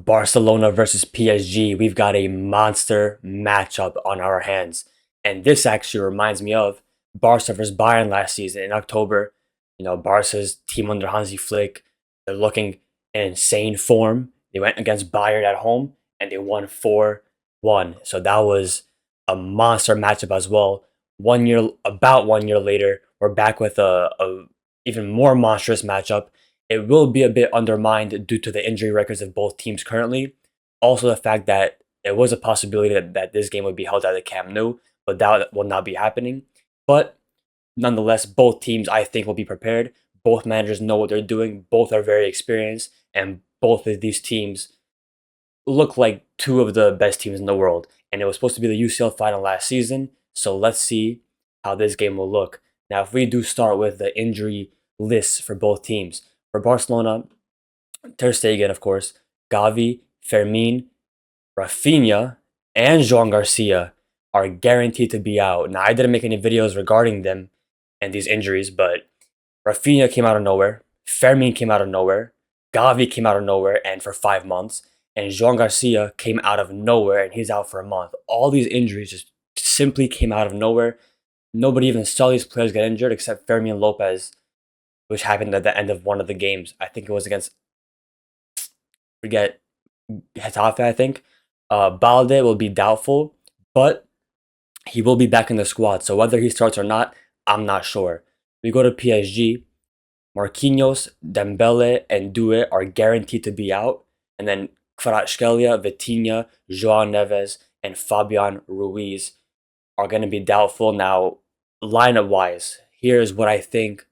Barcelona versus PSG, we've got a monster matchup on our hands. And this actually reminds me of Barca versus Bayern last season in October. Barca's team under Hansi Flick, they're looking in insane form. They went against Bayern at home and they won 4-1. So that was a monster matchup as well. About 1 year later, we're back with a even more monstrous matchup. It will be a bit undermined due to the injury records of both teams currently. Also, the fact that it was a possibility that this game would be held at the Camp Nou, but that will not be happening. But nonetheless, both teams, I think, will be prepared. Both managers know what they're doing. Both are very experienced, and both of these teams look like two of the best teams in the world. And it was supposed to be the UCL final last season, so let's see how this game will look. Now, if we do start with the injury lists for both teams, for Barcelona, Ter Stegen, of course, Gavi, Fermin, Rafinha, and Joan Garcia are guaranteed to be out. Now, I didn't make any videos regarding them and these injuries, but Rafinha came out of nowhere, Fermin came out of nowhere, Gavi came out of nowhere and for 5 months, and Joan Garcia came out of nowhere and he's out for a month. All these injuries just simply came out of nowhere. Nobody even saw these players get injured except Fermin Lopez, which happened at the end of one of the games. I think it was against, forget, Getafe, I think. Balde will be doubtful, but he will be back in the squad. So whether he starts or not, I'm not sure. We go to PSG. Marquinhos, Dembele, and Doué are guaranteed to be out. And then Kvaratskhelia, Vitinha, João Neves, and Fabian Ruiz are going to be doubtful. Now, lineup-wise, here's what I think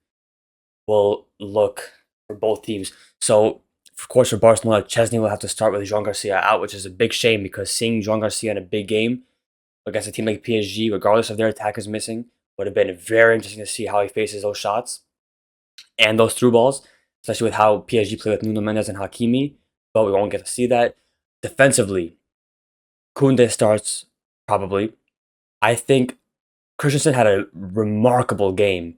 will look for both teams. So, of course, for Barcelona, Chesney will have to start with Joan Garcia out, which is a big shame because seeing Joan Garcia in a big game against a team like PSG, regardless of their attackers missing, would have been very interesting to see how he faces those shots and those through balls, especially with how PSG play with Nuno Mendes and Hakimi, but we won't get to see that. Defensively, Koundé starts, probably. I think Christensen had a remarkable game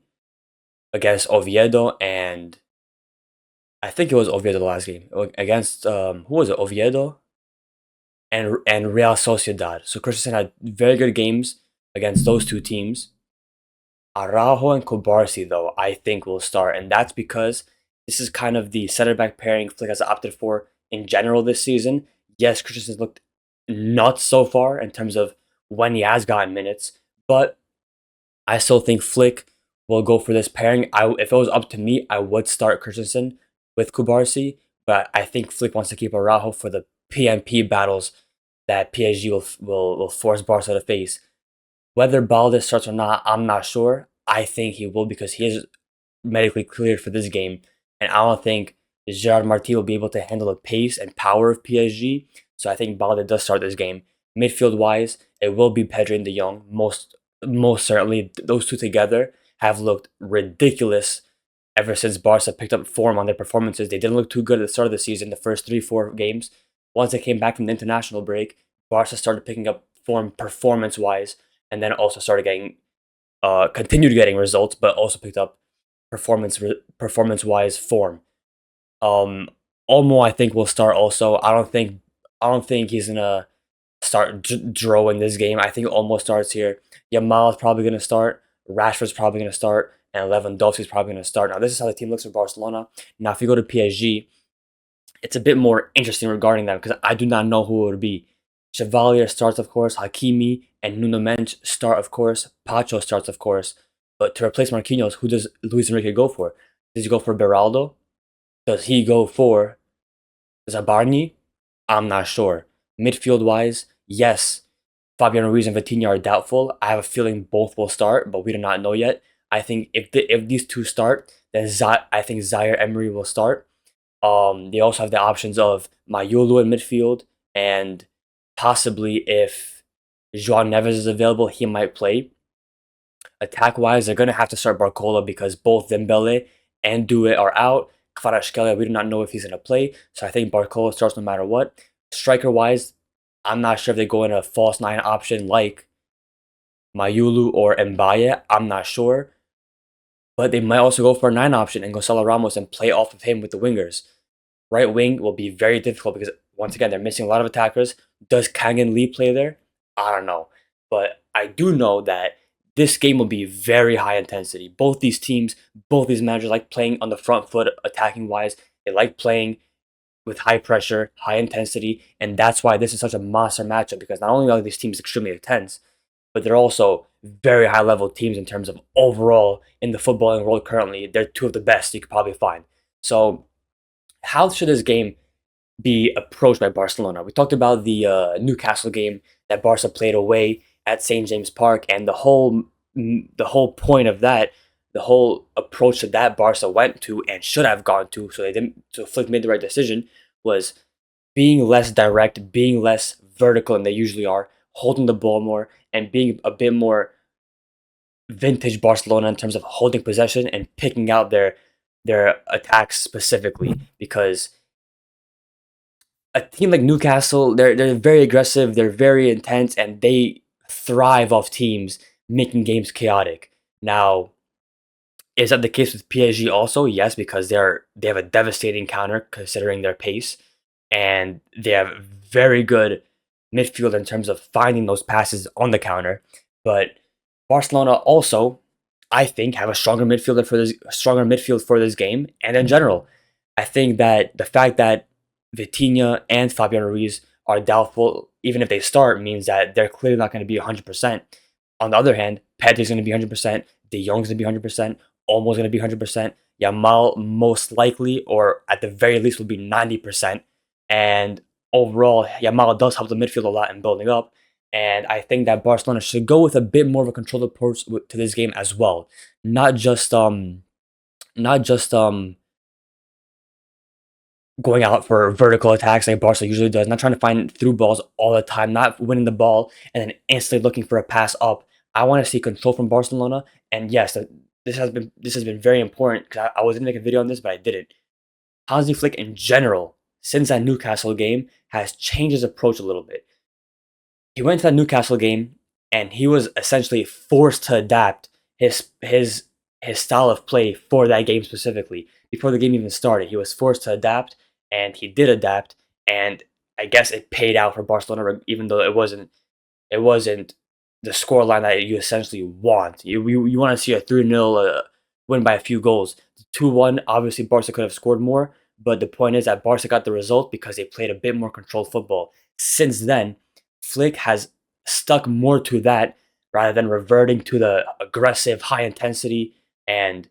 against Oviedo, and I think it was Oviedo the last game. Against, who was it, Oviedo? And Real Sociedad. So Christensen had very good games against those two teams. Araujo and Kubarsi, though, I think will start, and that's because this is kind of the center-back pairing Flick has opted for in general this season. Yes, Christensen's looked nuts so far in terms of when he has gotten minutes, but I still think Flick will go for this pairing. If it was up to me, I would start Christensen with Kubarsi, but I think Flick wants to keep Araujo for the PMP battles that PSG will force Barca to face. Whether Balde starts or not, I'm not sure. I think he will because he is medically cleared for this game. And I don't think Gerard Martin will be able to handle the pace and power of PSG. So I think Balde does start this game. Midfield-wise, it will be Pedri and De Jong. Most certainly, those two together have looked ridiculous ever since Barca picked up form on their performances. They didn't look too good at the start of the season, the first 3-4 games. Once they came back from the international break, Barca started picking up form performance-wise, and then also started getting, continued getting results, but also picked up performance-wise form. Olmo, I think, will start also. I don't think he's gonna start Dro in this game. I think Olmo starts here. Yamal is probably gonna start. Rashford's probably gonna start, and Lewandowski's probably gonna start. Now, this is how the team looks for Barcelona. Now, if you go to PSG, it's a bit more interesting regarding them because I do not know who it would be. Chevalier starts, of course. Hakimi and Nuno Mendes start, of course. Pacho starts, of course. But to replace Marquinhos, who does Luis Enrique go for? Does he go for Beraldo? Does he go for Zabarni? I'm not sure. Midfield-wise, yes, Fabian Ruiz and Vitinha are doubtful. I have a feeling both will start, but we do not know yet. I think if these two start, then I think Zaire Emery will start. They also have the options of Mayulu in midfield, and possibly if João Neves is available, he might play. Attack-wise, they're going to have to start Barcola because both Dembele and Doué are out. Kvaratskhelia, we do not know if he's going to play, so I think Barcola starts no matter what. Striker-wise, I'm not sure if they go in a false 9 option like Mayulu or Mbaye. I'm not sure. But they might also go for a 9 option and Gonzalo Ramos and play off of him with the wingers. Right wing will be very difficult because Once again, they're missing a lot of attackers. Does Kangin Lee play there? I don't know. But I do know that this game will be very high intensity. Both these teams, both these managers like playing on the front foot attacking wise. They like playing with high pressure, high intensity, and that's why this is such a monster matchup because not only are these teams extremely intense, but they're also very high level teams in terms of overall in the footballing world currently. They're two of the best you could probably find. So, how should this game be approached by Barcelona? We talked about the Newcastle game that Barca played away at St. James Park, and the whole point of that, the whole approach to that Barca went to and should have gone to, so they didn't. So Flick made the right decision was being less direct, being less vertical than they usually are, holding the ball more, and being a bit more vintage Barcelona in terms of holding possession and picking out their attacks specifically because a team like Newcastle, they're very aggressive, they're very intense, and they thrive off teams making games chaotic. Now, is that the case with PSG also? Yes, because they have a devastating counter considering their pace, and they have very good midfield in terms of finding those passes on the counter. But Barcelona also, I think, have a stronger midfield for this game, and in general, I think that the fact that Vitinha and Fabian Ruiz are doubtful, even if they start, means that they're clearly not going to be 100%. On the other hand, Pedri's going to be 100%, De Jong's going to be 100%, Olmo's going to be 100%, Yamal most likely, or at the very least, will be 90%. And overall, Yamal does help the midfield a lot in building up. And I think that Barcelona should go with a bit more of a controlled approach to this game as well, not just not just going out for vertical attacks like Barca usually does, not trying to find through balls all the time, not winning the ball and then instantly looking for a pass up. I want to see control from Barcelona, and yes, this has been very important because I was gonna make a video on this, but I didn't. Hansi Flick in general, since that Newcastle game, has changed his approach a little bit. He went to that Newcastle game and he was essentially forced to adapt his style of play for that game specifically. Before the game even started, he was forced to adapt, and he did adapt, and I guess it paid out for Barcelona, even though it wasn't the scoreline that you essentially want. You want to see a 3-0 win by a few goals. 2-1, obviously Barca could have scored more, but the point is that Barca got the result because they played a bit more controlled football. Since then, Flick has stuck more to that rather than reverting to the aggressive, high intensity and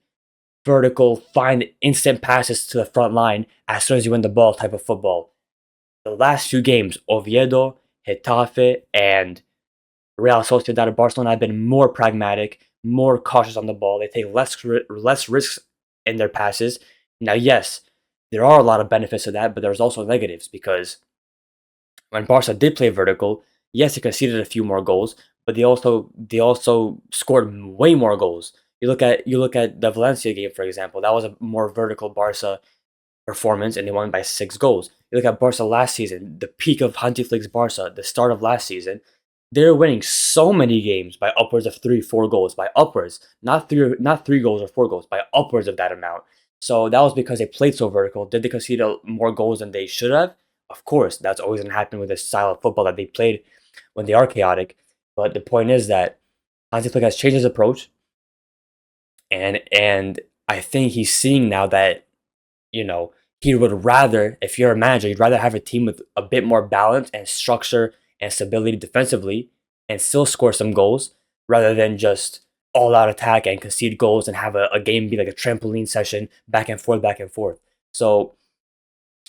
vertical, find instant passes to the front line as soon as you win the ball type of football. The last few games, Oviedo, Getafe, and Real Sociedad of Barcelona have been more pragmatic, more cautious on the ball. They take less risks in their passes. Now, yes, there are a lot of benefits to that, but there's also negatives because when Barca did play vertical, yes, they conceded a few more goals, but they also scored way more goals. You look at the Valencia game, for example. That was a more vertical Barca performance, and they won by 6 goals. You look at Barca last season, the peak of Hansi Flick's Barca, the start of last season. They're winning so many games by upwards of 3, 4 goals, by upwards, not 3 goals or 4 goals, by upwards of that amount. So that was because they played so vertical. Did they concede more goals than they should have? Of course, that's always going to happen with the style of football that they played when they are chaotic. But the point is that Hansi Flick has changed his approach, and I think he's seeing now that he would rather, if you're a manager, you'd rather have a team with a bit more balance and structure and stability defensively and still score some goals rather than just all out attack and concede goals and have a game be like a trampoline session back and forth, back and forth. So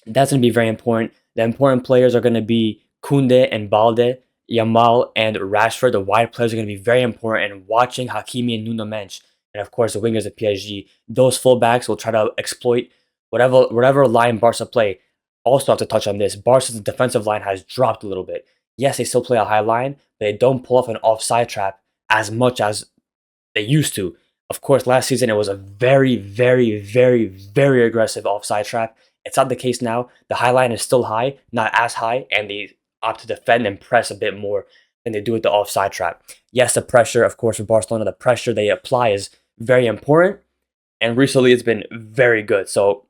that's going to be very important. The important players are going to be Kunde and Balde, Yamal and Rashford. The wide players are going to be very important. And watching Hakimi and Nuno Mensch, and of course the wingers of PSG, those fullbacks will try to exploit whatever line Barca play. Also have to touch on this. Barca's defensive line has dropped a little bit. Yes, they still play a high line, but they don't pull off an offside trap as much as they used to. Of course, last season it was a very, very, very, very aggressive offside trap. It's not the case now. The high line is still high, not as high, and they opt to defend and press a bit more than they do with the offside trap. Yes, the pressure, of course, for Barcelona, the pressure they apply is very important, and recently it's been very good. So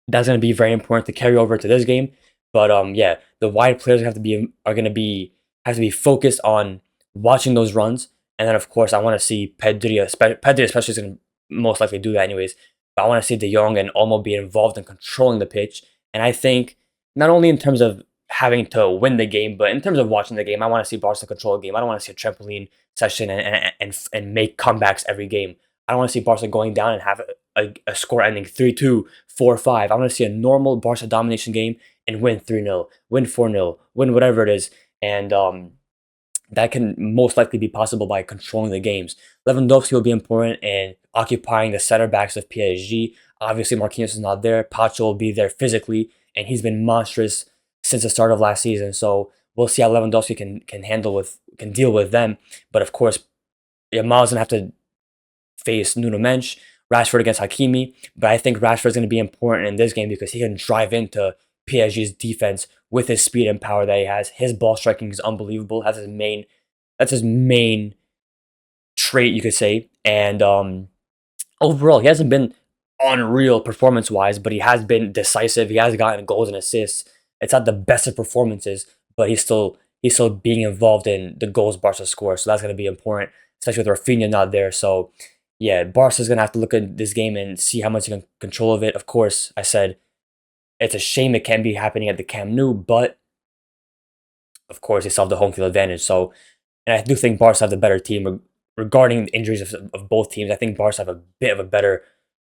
that's going to be very important to carry over to this game. But yeah, the wide players have to be focused on watching those runs, and then of course I want to see Pedri especially is going to most likely do that anyways. But I want to see De Jong and Olmo be involved in controlling the pitch, and I think not only in terms of having to win the game, but in terms of watching the game, I want to see Barca control the game. I don't want to see a trampoline session and make comebacks every game. I don't want to see Barca going down and have a score ending 3-2, 4-5. I want to see a normal Barca domination game and win 3-0, win 4-0, win whatever it is. And that can most likely be possible by controlling the games. Lewandowski will be important in occupying the center backs of PSG. Obviously, Marquinhos is not there. Pacho will be there physically, and he's been monstrous since the start of last season. So we'll see how Lewandowski can deal with them. But of course, Yamal's gonna have to face Nuno Mensch, Rashford against Hakimi, but I think Rashford's going to be important in this game because he can drive into PSG's defense with his speed and power that he has. His ball striking is unbelievable. That's his main trait, you could say. And overall, he hasn't been unreal performance wise, but he has been decisive. He has gotten goals and assists. It's not the best of performances, but he's still being involved in the goals Barca score. So that's going to be important, especially with Rafinha not there. So yeah, Barca's gonna have to look at this game and see how much they can control of it. Of course, I said it's a shame it can't be happening at the Camp Nou, but of course they still have the home field advantage. So, and I do think Barca have the better team regarding the injuries of both teams. I think Barca have a bit of a better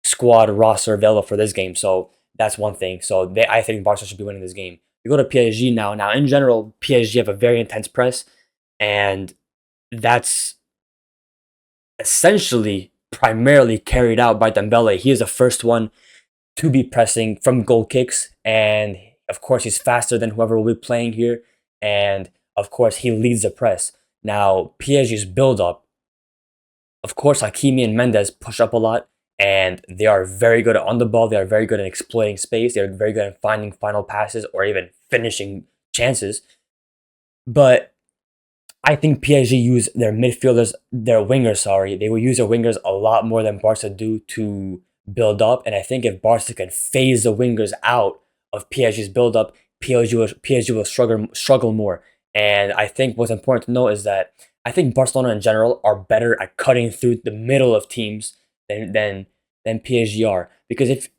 squad roster available for this game. So that's one thing. So I think Barca should be winning this game. We go to PSG now. Now, in general, PSG have a very intense press, and that's essentially primarily carried out by Dembele. He is the first one to be pressing from goal kicks, and of course he's faster than whoever will be playing here, and of course he leads the press. Now PSG's build up, of course Hakimi and Mendes push up a lot, and they are very good on the ball. They are very good at exploiting space. They are very good at finding final passes or even finishing chances. But I think PSG use their wingers, sorry. They will use their wingers a lot more than Barca do to build up. And I think if Barca can phase the wingers out of PSG's build up, PSG will struggle more. And I think what's important to note is that I think Barcelona in general are better at cutting through the middle of teams than PSG are. Because if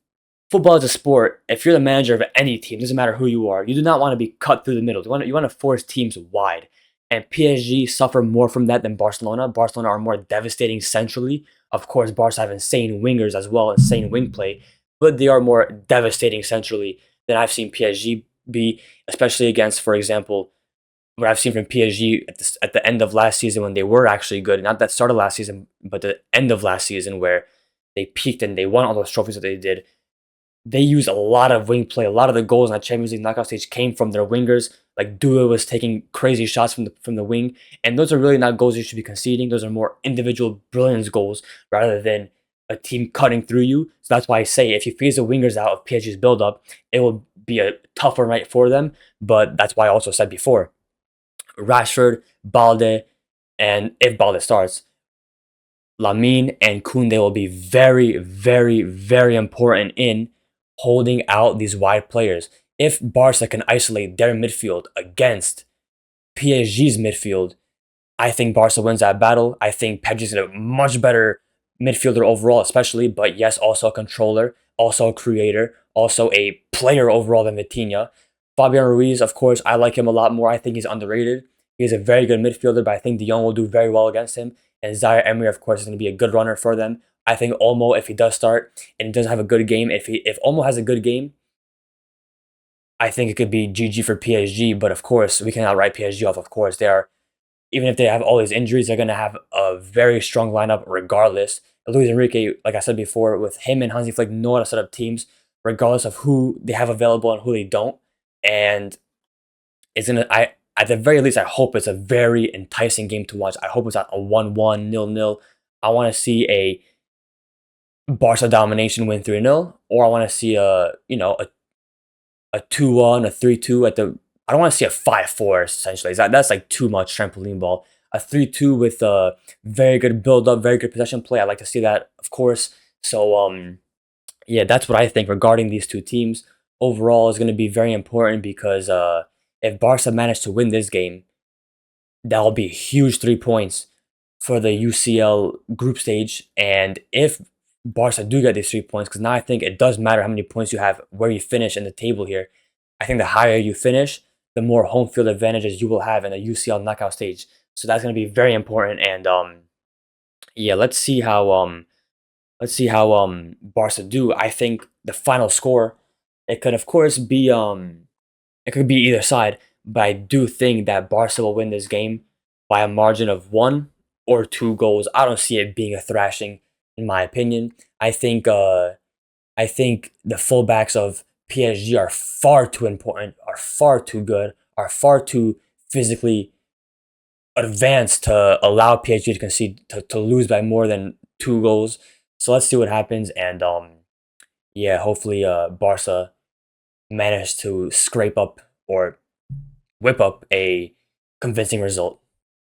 football is a sport, if you're the manager of any team, doesn't matter who you are, you do not want to be cut through the middle. You want to force teams wide. And PSG suffer more from that than Barcelona. Barcelona are more devastating centrally. Of course, Barca have insane wingers as well, insane wing play, but they are more devastating centrally than I've seen PSG be, especially against, for example, what I've seen from PSG at the end of last season when they were actually good. Not that start of last season, but the end of last season where they peaked and they won all those trophies that they did. They used a lot of wing play. A lot of the goals in that Champions League knockout stage came from their wingers. Like Dua was taking crazy shots from the wing, and those are really not goals you should be conceding. Those are more individual brilliance goals rather than a team cutting through you. So that's why I say if you freeze the wingers out of PSG's build-up, it will be a tougher night for them. But that's why I also said before, Rashford, Balde, and if Balde starts, Lamine and Koundé will be very, very, very important in holding out these wide players. If Barca can isolate their midfield against PSG's midfield, I think Barca wins that battle. I think Pedri's a much better midfielder overall, especially, but yes, also a controller, also a creator, also a player overall than Vitinha. Fabian Ruiz, of course, I like him a lot more. I think he's underrated. He's a very good midfielder, but I think De Jong will do very well against him. And Zaire Emery, of course, is going to be a good runner for them. I think Olmo, if he does start and he doesn't have a good game, if Olmo has a good game, I think it could be GG for PSG. But of course, we cannot write PSG off. Of course, even if they have all these injuries, they're going to have a very strong lineup regardless. Luis Enrique, like I said before, with him and Hansi Flick know how to set up teams regardless of who they have available and who they don't. And at the very least, I hope it's a very enticing game to watch. I hope it's not a 1-1, 0-0. I want to see a Barca domination win 3-0, or I want to see a 2-1, a 3-2 at the. I don't want to see a 5-4 essentially. That's like too much trampoline ball. A 3-2 with a very good build up, very good possession play. I like to see that, of course. So yeah, that's what I think regarding these two teams. overall is going to be very important because if Barca manage to win this game, that'll be huge 3 points for the UCL group stage. And if Barca do get these 3 points, because now I think it does matter how many points you have, where you finish in the table here. I think the higher you finish, the more home field advantages you will have in the UCL knockout stage. So that's going to be very important. And yeah, let's see how Barca do. I think the final score, it could of course be it could be either side, but I do think that Barca will win this game by a margin of 1 or 2 goals. I don't see it being a thrashing, in my opinion. I think the fullbacks of PSG are far too important, are far too good, are far too physically advanced to allow PSG to concede to lose by more than 2 goals. So let's see what happens, and yeah, hopefully Barca manage to scrape up or whip up a convincing result.